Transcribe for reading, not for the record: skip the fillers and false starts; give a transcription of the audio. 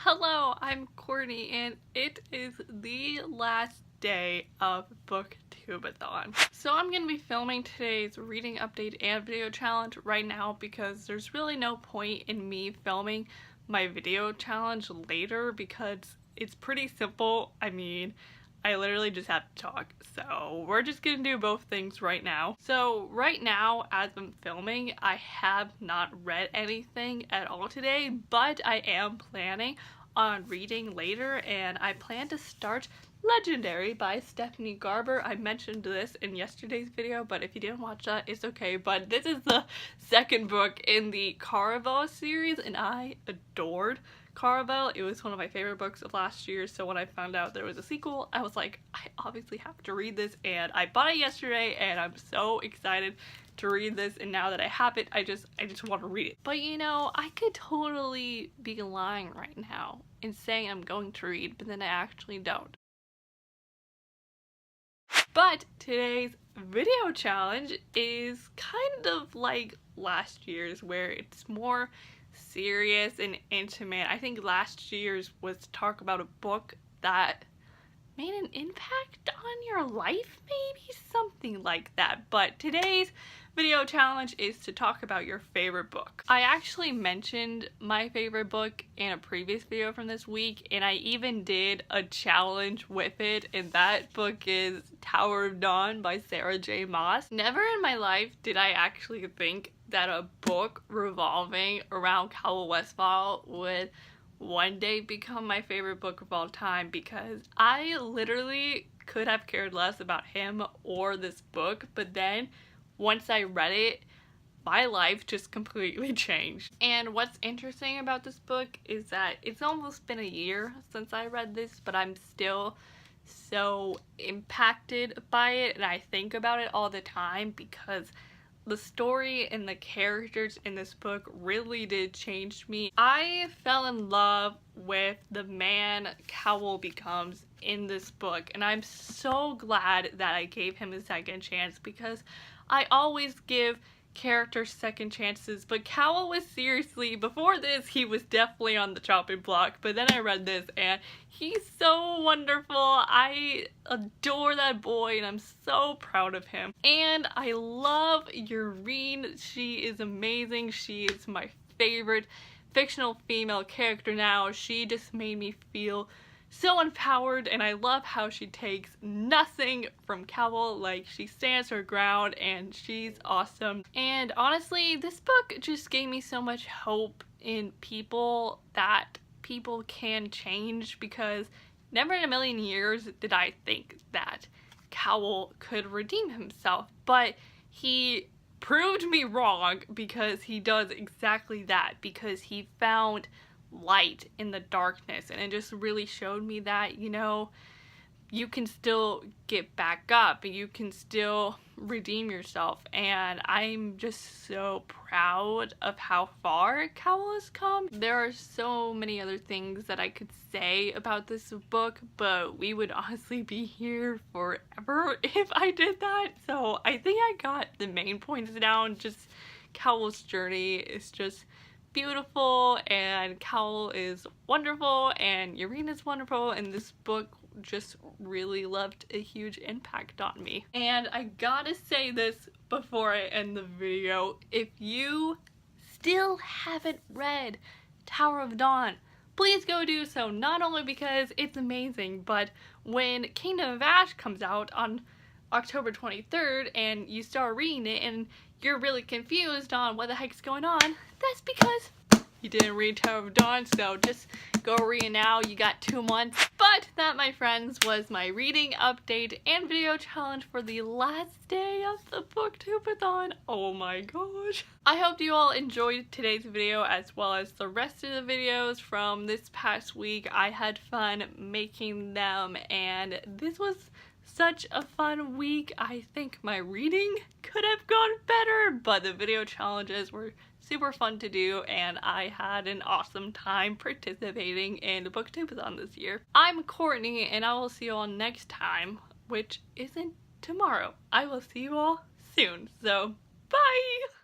Hello, I'm Courtney, and it is the last day of Booktubeathon. So I'm going to be filming today's reading update and video challenge right now because there's really no point in me filming my video challenge later because it's pretty simple. I mean, I literally just have to talk, so we're just gonna do both things right now. So right now, as I'm filming, I have not read anything at all today, but I am planning on reading later, and I plan to start Legendary by Stephanie Garber. I mentioned this in yesterday's video, but if you didn't watch that, it's okay. But this is the second book in the Caraval series, and I adored Caraval. It was one of my favorite books of last year, so when I found out there was a sequel, I was like, I obviously have to read this, and I bought it yesterday, and I'm so excited to read this, and now that I have it, I just want to read it. But you know, I could totally be lying right now and saying I'm going to read, but then I actually don't. But today's video challenge is kind of like last year's, where it's more serious and intimate. I think last year's was to talk about a book that made an impact on your life, maybe something like that. But today's video challenge is to talk about your favorite book. I actually mentioned my favorite book in a previous video from this week, and I even did a challenge with it, and that book is Tower of Dawn by Sarah J. Maas. Never in my life did I actually think that a book revolving around Cowell Westphal would one day become my favorite book of all time, because I literally could have cared less about him or this book, but then once I read it, my life just completely changed. And what's interesting about this book is that it's almost been a year since I read this, but I'm still so impacted by it, and I think about it all the time because the story and the characters in this book really did change me. I fell in love with the man Cowell becomes in this book, and I'm so glad that I gave him a second chance, because I always give characters second chances, but Cowell was seriously, before this, he was definitely on the chopping block, but then I read this and he's so wonderful. I adore that boy and I'm so proud of him. And I love Eurene. She is amazing. She is my favorite fictional female character now. She just made me feel so empowered, and I love how she takes nothing from Cowell. Like, she stands her ground and she's awesome. And honestly, this book just gave me so much hope in people, that people can change, because never in a million years did I think that Cowell could redeem himself, but he proved me wrong, because he does exactly that, because he found light in the darkness, and it just really showed me that, you know, you can still get back up and you can still redeem yourself. And I'm just so proud of how far Cowell has come. There are so many other things that I could say about this book, but we would honestly be here forever if I did that. So I think I got the main points down. Just Cowell's journey is just beautiful, and Cowell is wonderful, and Eurene is wonderful, and this book just really left a huge impact on me. And I gotta say this before I end the video: if you still haven't read Tower of Dawn, please go do so, not only because it's amazing, but when Kingdom of Ash comes out on October 23rd and you start reading it and you're really confused on what the heck's going on, that's because you didn't read Tower of Dawn. So just go read it now. You got 2 months. But that, my friends, was my reading update and video challenge for the last day of the Booktubeathon. Oh my gosh. I hope you all enjoyed today's video as well as the rest of the videos from this past week. I had fun making them, and this was such a fun week. I think my reading could have gone better, but the video challenges were super fun to do, and I had an awesome time participating in the Booktubeathon this year. I'm Courtney, and I will see you all next time, which isn't tomorrow. I will see you all soon, so bye!